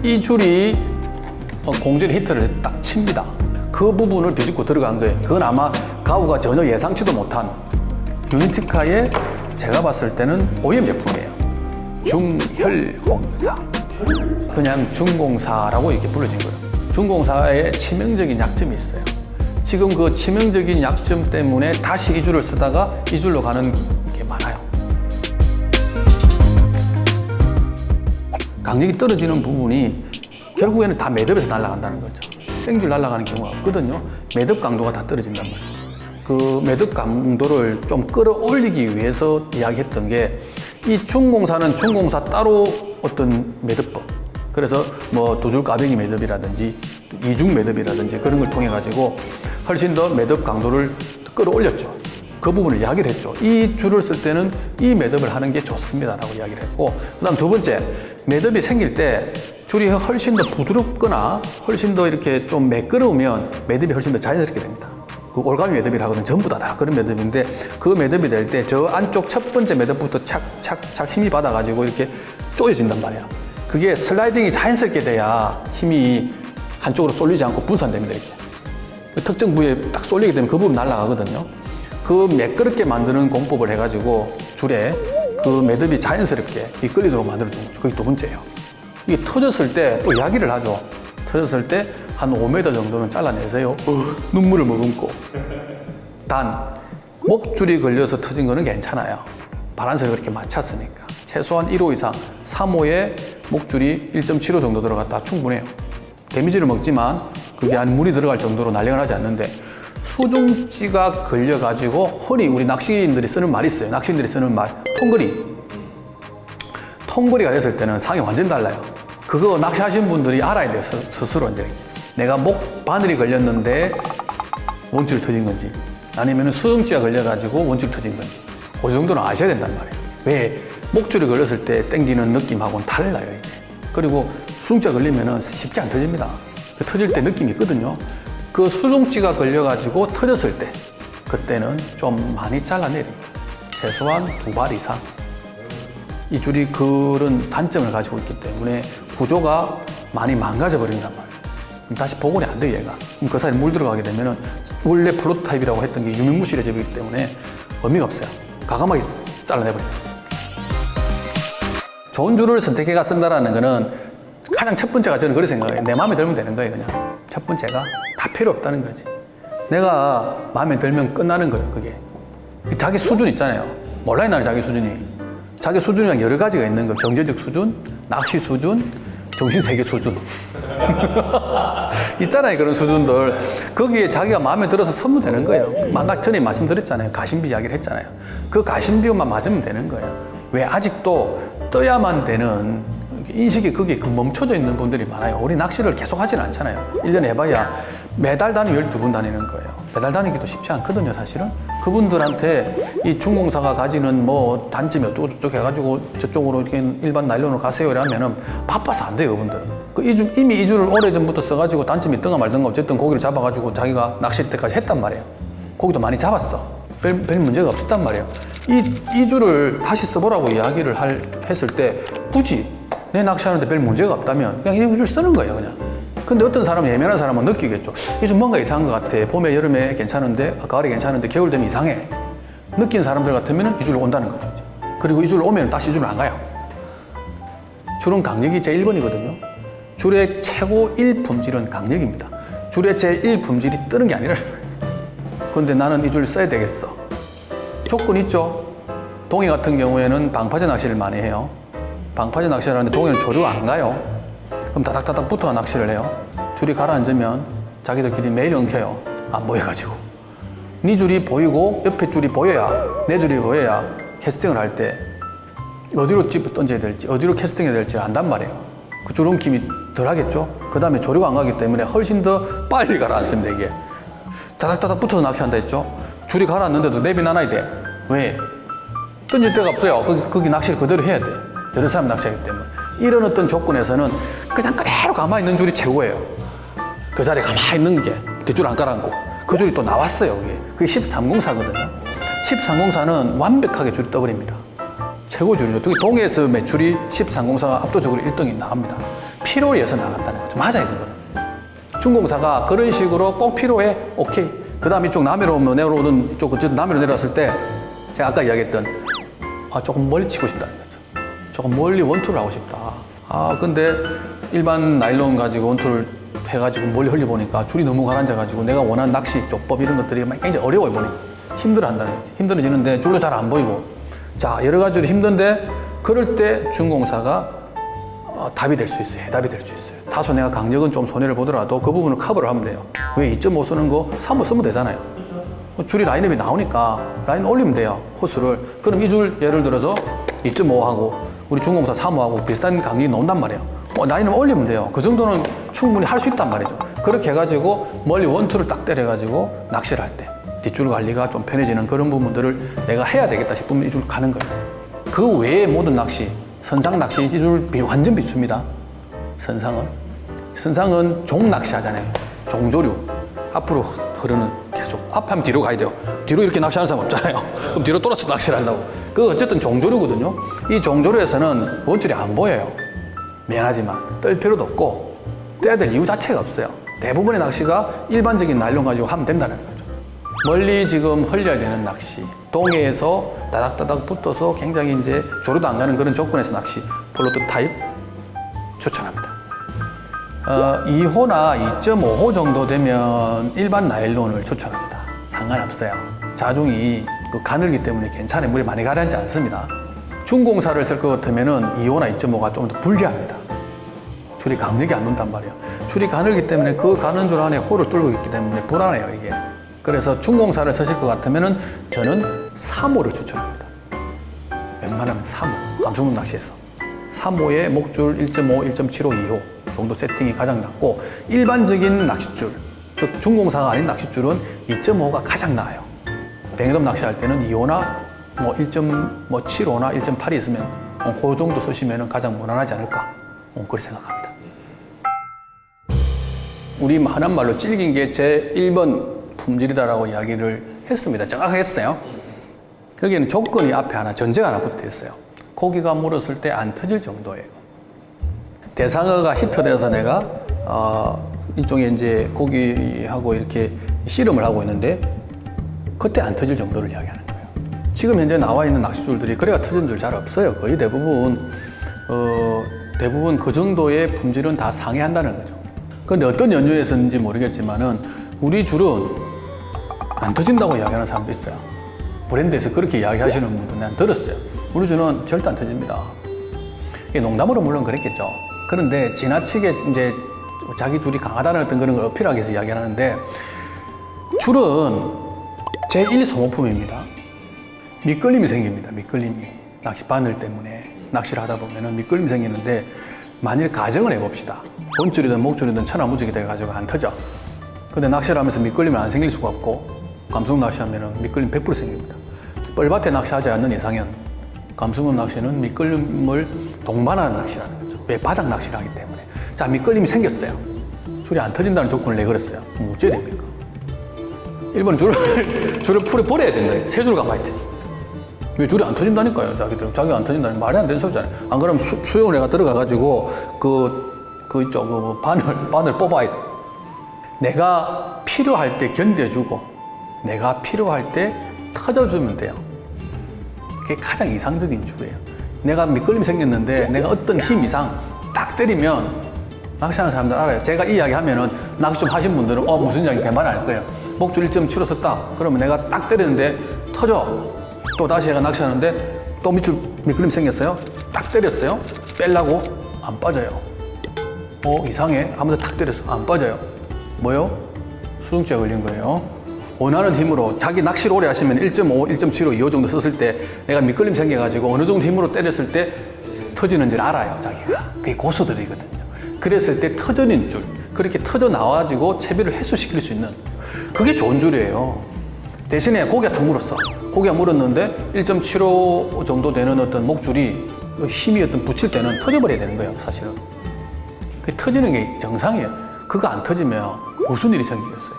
이 줄이 공전의 히트를 딱 칩니다. 그 부분을 비집고 들어간 거예요. 그건 아마 가우가 전혀 예상치도 못한 유니티카의 제가 봤을 때는 OEM 제품이에요. 중혈공사. 그냥 중공사라고 이렇게 불러진 거예요. 중공사에 치명적인 약점이 있어요. 지금 그 치명적인 약점 때문에 다시 이 줄을 쓰다가 이 줄로 가는 게 많아요. 강력이 떨어지는 부분이 결국에는 다 매듭에서 날아간다는 거죠. 생줄 날아가는 경우가 없거든요. 매듭 강도가 다 떨어진단 말이에요. 그 매듭 강도를 좀 끌어올리기 위해서 이야기했던 게 이 중공사는 중공사 따로 어떤 매듭법, 그래서 뭐 두 줄 까베기 매듭이라든지 이중 매듭이라든지 그런 걸 통해 가지고 훨씬 더 매듭 강도를 끌어올렸죠. 그 부분을 이야기를 했죠. 이 줄을 쓸 때는 이 매듭을 하는 게 좋습니다라고 이야기를 했고, 그다음 두 번째, 매듭이 생길 때 줄이 훨씬 더 부드럽거나 훨씬 더 이렇게 좀 매끄러우면 매듭이 훨씬 더 자연스럽게 됩니다. 그 올가미 매듭이라 하거든. 전부 다 그런 매듭인데 그 매듭이 될 때 저 안쪽 첫 번째 매듭부터 착착착 힘이 받아가지고 이렇게 조여진단 말이야. 그게 슬라이딩이 자연스럽게 돼야 힘이 한쪽으로 쏠리지 않고 분산됩니다. 이렇게. 그 특정 부위에 딱 쏠리게 되면 그 부분 날아가거든요. 그 매끄럽게 만드는 공법을 해가지고 줄에 그 매듭이 자연스럽게 끌리도록 만들어주는 거죠. 그게 두 번째예요. 이게 터졌을 때 또 이야기를 하죠. 터졌을 때 한 5m 정도는 잘라내세요. 눈물을 머금고. 단, 목줄이 걸려서 터진 거는 괜찮아요. 바란스를 그렇게 맞췄으니까. 최소한 1호 이상, 3호에 목줄이 1.75 정도 들어갔다 충분해요. 데미지를 먹지만 그게 한 물이 들어갈 정도로 난리가 나지 않는데, 수중지가 걸려가지고 허리, 우리 낚시인들이 쓰는 말이 있어요. 낚시인들이 쓰는 말, 통거리. 통거리가 됐을 때는 상이 완전 달라요. 그거 낚시하시는 분들이 알아야 돼요. 스스로 이제. 내가 목 바늘이 걸렸는데 원줄이 터진 건지, 아니면 수중지가 걸려가지고 원줄이 터진 건지, 그 정도는 아셔야 된단 말이에요. 왜? 목줄이 걸렸을 때 당기는 느낌하고는 달라요, 이게. 그리고 수중지가 걸리면 쉽게 안 터집니다. 터질 때 느낌이 있거든요. 그 수중지가 걸려가지고 터졌을 때, 그때는 좀 많이 잘라내야 됩니다. 최소한 2발 이상. 이 줄이 그런 단점을 가지고 있기 때문에 구조가 많이 망가져 버린단 말이에요. 다시 복원이 안 돼요, 얘가. 그럼 그 사이에 물 들어가게 되면은 원래 프로토타입이라고 했던 게 유명무실해져 버리기 때문에 의미가 없어요. 과감하게 잘라내버려요. 좋은 줄을 선택해가 쓴다라는 거는 가장 첫 번째가 저는 그렇게 생각해요. 내 마음에 들면 되는 거예요, 그냥. 첫 번째가 다 필요 없다는 거지. 내가 마음에 들면 끝나는 거예요, 그게. 자기 수준 있잖아요. 몰라요, 나는 자기 수준이. 자기 수준이랑 여러 가지가 있는 거예요. 경제적 수준, 낚시 수준, 정신세계 수준. 있잖아요, 그런 수준들. 거기에 자기가 마음에 들어서 쓰면 되는 거예요. 아까 전에 말씀드렸잖아요. 가심비 이야기를 했잖아요. 그 가심비만 맞으면 되는 거예요. 왜? 아직도 떠야만 되는 인식이 거기에 멈춰져 있는 분들이 많아요. 우리 낚시를 계속 하지는 않잖아요. 1년에 해봐야 매달 다니면 12번 다니는 거예요. 매달 다니기도 쉽지 않거든요, 사실은. 그분들한테 이 중공사가 가지는 뭐 단점이 어쩌고저쩌고 해가지고 저쪽으로 이렇게 일반 나일론으로 가세요 이러면은 바빠서 안 돼요, 그분들은. 이미 이 줄을 오래전부터 써가지고 단점이 있던가 말던가 어쨌든 고기를 잡아가지고 자기가 낚시 때까지 했단 말이에요. 고기도 많이 잡았어. 별 문제가 없었단 말이에요. 이 줄을 다시 써보라고 이야기를 했을 때 굳이 내 낚시하는데 별 문제가 없다면 그냥 이 줄 쓰는 거예요, 그냥. 근데 어떤 사람은, 예민한 사람은 느끼겠죠. 이 줄 뭔가 이상한 것 같아. 봄에 여름에 괜찮은데, 가을에 괜찮은데 겨울 되면 이상해. 느끼는 사람들 같으면 이 줄로 온다는 거죠. 그리고 이 줄로 오면 다시 이 줄로 안 가요. 줄은 강력이 제1번이거든요. 줄의 최고 1품질은 강력입니다. 줄의 제1품질이 뜨는 게 아니라. 그런데 나는 이 줄 써야 되겠어. 조건 있죠. 동해 같은 경우에는 방파제 낚시를 많이 해요. 방파제 낚시를 하는데 동해는 조류가 안 가요. 그럼 다닥다닥 붙어 낚시를 해요. 줄이 가라앉으면 자기들끼리 매일 엉켜요. 안 보여가지고. 네 줄이 보이고 옆에 줄이 보여야, 내 줄이 보여야 캐스팅을 할 때 어디로 찝어 던져야 될지, 어디로 캐스팅해야 될지 안단 말이에요. 그 줄 엉킴이 덜 하겠죠. 그 다음에 조류가 안 가기 때문에 훨씬 더 빨리 가라앉습니다, 이게. 다닥다닥 붙어서 낚시한다 했죠. 줄이 가라앉는데도 내비 나눠야 돼. 왜? 던질 데가 없어요. 거기 낚시를 그대로 해야 돼. 여러 사람 낚시하기 때문에. 이런 어떤 조건에서는 그냥 그대로 가만히 있는 줄이 최고예요. 그 자리에 가만히 있는 게, 뒷줄 안 깔아앉고. 그 줄이 또 나왔어요, 그게 1304거든요. 1304는 완벽하게 줄이 떠버립니다. 최고 줄이죠. 특히 동해에서 매출이 1304가 압도적으로 1등이 나갑니다. 필요해서 나갔다는 거죠. 맞아요, 그거는. 중공사가 그런 식으로 꼭 필요해. 오케이. 그 다음에 이쪽 남해로 내려오는 이쪽 남해로 내려왔을 때 제가 아까 이야기했던 조금 멀리 치고 싶다는 거죠. 조금 멀리 원투를 하고 싶다. 근데 일반 나일론 가지고 원투를 해가지고 멀리 흘려보니까 줄이 너무 가라앉아가지고 내가 원하는 낚시, 조법 이런 것들이 굉장히 어려워 보니까 힘들어한다는 거지. 힘들어지는데 줄도 잘 안 보이고. 자, 여러 가지로 힘든데 그럴 때 중공사가 답이 될 수 있어요. 해답이 될 수 있어요. 다소 내가 강력은 좀 손해를 보더라도 그 부분을 커버를 하면 돼요. 왜 2.5 쓰는 거 3호 쓰면 되잖아요. 줄이 라인업이 나오니까 라인 올리면 돼요. 호수를. 그럼 이 줄 예를 들어서 2.5하고 우리 중공사 3호하고 비슷한 간격이 나온단 말이에요. 라인업 올리면 돼요. 그 정도는 충분히 할 수 있단 말이죠. 그렇게 해가지고 멀리 원투를 딱 때려가지고 낚시를 할 때 뒷줄 관리가 좀 편해지는 그런 부분들을 내가 해야 되겠다 싶으면 이 줄 가는 거예요. 그 외에 모든 낚시, 선상 낚시 이 줄 완전 비춥니다. 선상은 종 낚시 하잖아요. 종조류. 앞으로 흐르는 계속. 앞하면 뒤로 가야 돼요. 뒤로 이렇게 낚시하는 사람 없잖아요. 그럼 뒤로 돌아서 낚시를 한다고. 그거 어쨌든 종조류거든요. 이 종조류에서는 원줄이 안 보여요. 미안하지만 뜰 필요도 없고 떼야 될 이유 자체가 없어요. 대부분의 낚시가 일반적인 나일론 가지고 하면 된다는 거죠. 멀리 지금 흘려야 되는 낚시, 동해에서 따닥따닥 붙어서 굉장히 이제 조류도 안 가는 그런 조건에서 낚시, 플로트 타입 추천합니다. 2호나 2.5호 정도 되면 일반 나일론을 추천합니다. 상관없어요. 자중이 그 가늘기 때문에 괜찮아요. 물이 많이 가라앉지 않습니다. 중공사를 쓸 것 같으면은 2호나 2.5가 좀 더 불리합니다. 줄이 강력이 안 논단 말이에요. 줄이 가늘기 때문에 그 가는 줄 안에 홀을 뚫고 있기 때문에 불안해요, 이게. 그래서 중공사를 쓰실 것 같으면은 저는 3호를 추천합니다. 웬만하면 3호. 감성돔 낚시에서. 3호에 목줄 1.5, 1.75, 2호 정도 세팅이 가장 낫고 일반적인 낚싯줄, 즉 중공사가 아닌 낚싯줄은 2.5가 가장 나아요. 뱅에돔 낚시할 때는 2호나 1.75나 1.8이 있으면 그 정도 쓰시면 가장 무난하지 않을까 그렇게 생각합니다. 우리 하는 말로 질긴 게 제 1번 품질이다라고 이야기를 했습니다. 정확하게 했어요. 여기는 조건이 앞에 하나, 전제가 하나 붙어 있어요. 고기가 물었을 때 안 터질 정도예요. 대상어가 히트돼서 내가 이쪽에 이제 고기하고 이렇게 씨름을 하고 있는데 그때 안 터질 정도를 이야기하는 거예요. 지금 현재 나와 있는 낚싯줄들이 그래가 터진 줄 잘 없어요. 거의 대부분 그 정도의 품질은 다 상회한다는 거죠. 그런데 어떤 연유에서인지 모르겠지만은 우리 줄은 안 터진다고 이야기하는 사람도 있어요. 브랜드에서 그렇게 이야기하시는 분들 난 들었어요. 우리 줄은 절대 안 터집니다. 이게 농담으로 물론 그랬겠죠. 그런데 지나치게 이제 자기 줄이 강하다는 어떤 그런 걸 어필하기 위해서 이야기하는데 줄은 제1 소모품입니다. 미끌림이 생깁니다. 미끌림이. 낚시 바늘 때문에 낚시를 하다 보면은 미끌림이 생기는데 만일 가정을 해봅시다. 본줄이든 목줄이든 천하무적이 돼가지고 안 터져. 근데 낚시를 하면서 미끌림이 안 생길 수가 없고 감성돔 낚시하면은 미끌림 100% 생깁니다. 뻘밭에 낚시하지 않는 이상은 감성돔 낚시는 미끌림을 동반하는 낚시라는 거죠. 왜? 바닥 낚시를 하기 때문에. 자, 미끌림이 생겼어요. 줄이 안 터진다는 조건을 내걸었어요. 그럼 어째야 됩니까? 1번은 줄을 풀에 버려야 된다. 세 줄 감아야 돼. 왜 줄이 안 터진다니까요, 자기들. 자기가 안 터진다니 말이 안 되는 소리잖아요. 안 그러면 수영을 내가 들어가가지고 이쪽 바늘 뽑아야 돼. 내가 필요할 때 견뎌주고, 내가 필요할 때 터져주면 돼요. 그게 가장 이상적인 줄이에요. 내가 미끌림 생겼는데 내가 어떤 힘 이상 딱 때리면 낚시하는 사람들 알아요. 제가 이 이야기 하면은 낚시 좀 하신 분들은 무슨 이야기 대만 알 거예요. 목줄 1.75 썼다. 그러면 내가 딱 때리는데 터져. 또 다시 얘가 낚시하는데 또 밑줄 미끌림 생겼어요. 딱 때렸어요. 빼려고 안 빠져요. 이상해. 아무도 탁 때렸어. 안 빠져요. 뭐요? 수중증에 걸린 거예요. 원하는 힘으로 자기 낚시를 오래 하시면 1.5, 1.75, 2호 정도 썼을 때 내가 미끌림 생겨가지고 어느 정도 힘으로 때렸을 때 터지는지를 알아요, 자기가. 그게 고수들이거든요. 그랬을 때 터지는 줄, 그렇게 터져 나와가지고 채비를 해소시킬 수 있는 그게 좋은 줄이에요. 대신에 고기가 더 물었어. 고기가 물었는데 1.75 정도 되는 어떤 목줄이 힘이 어떤 붙일 때는 터져버려야 되는 거예요, 사실은. 그 터지는 게 정상이에요. 그거 안 터지면 무슨 일이 생기겠어요?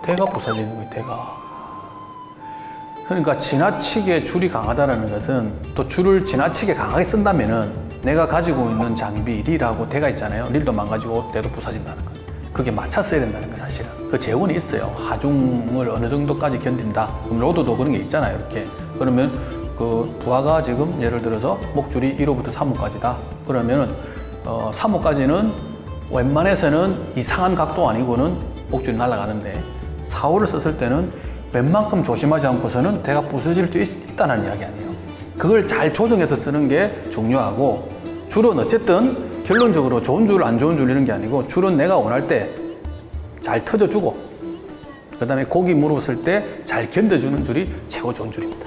대가 부서지는 거예요, 대가. 그러니까 지나치게 줄이 강하다는 것은 또 줄을 지나치게 강하게 쓴다면은 내가 가지고 있는 장비, 릴하고 대가 있잖아요. 릴도 망가지고 대도 부서진다는 거. 그게 맞췄어야 된다는 거 사실은. 그 재원이 있어요. 하중을 어느 정도까지 견딘다. 그럼 로드도 그런 게 있잖아요. 이렇게. 그러면 그 부하가 지금 예를 들어서 목줄이 1호부터 3호까지다. 그러면은 3호까지는 웬만해서는 이상한 각도 아니고는 목줄이 날아가는데 4호를 썼을 때는 웬만큼 조심하지 않고서는 대가 부서질 수 있다는 이야기 아니에요. 그걸 잘 조정해서 쓰는 게 중요하고, 줄은 어쨌든 결론적으로 좋은 줄 안 좋은 줄 이런 게 아니고, 줄은 내가 원할 때 잘 터져주고 그 다음에 고기 물었을 때 잘 견뎌주는 줄이 최고 좋은 줄입니다.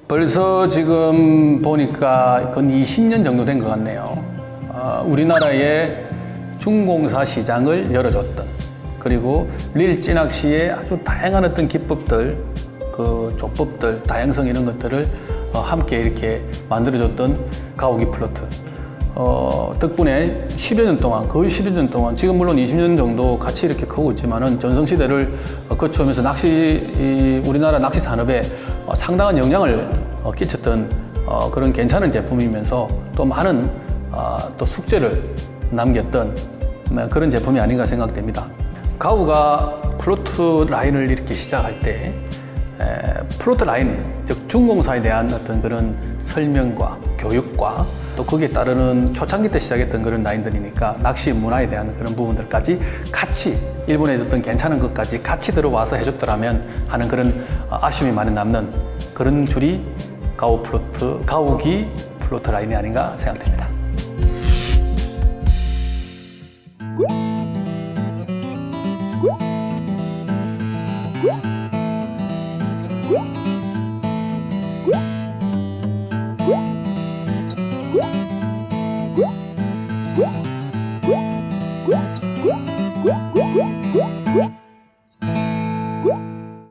벌써 지금 보니까 건 20년 정도 된 것 같네요. 우리나라의 중공사 시장을 열어줬던, 그리고 릴 찌낚시의 아주 다양한 어떤 기법들, 그 조법들, 다양성 이런 것들을 함께 이렇게 만들어줬던 가오기 플로트. 덕분에 10여 년 동안, 거의 10여 년 동안, 지금 물론 20년 정도 같이 이렇게 크고 있지만은 전성시대를 거쳐오면서 우리나라 낚시 산업에 상당한 영향을 끼쳤던 그런 괜찮은 제품이면서 또 많은 또 숙제를 남겼던 그런 제품이 아닌가 생각됩니다. 가오가 플로트 라인을 이렇게 시작할 때 플로트 라인, 즉 중공사에 대한 어떤 그런 설명과 교육과 또 거기에 따르는 초창기 때 시작했던 그런 라인들이니까 낚시 문화에 대한 그런 부분들까지 같이 일본에 있었던 괜찮은 것까지 같이 들어와서 해줬더라면 하는 그런 아쉬움이 많이 남는 그런 줄이 가오기 플로트 라인이 아닌가 생각됩니다. What?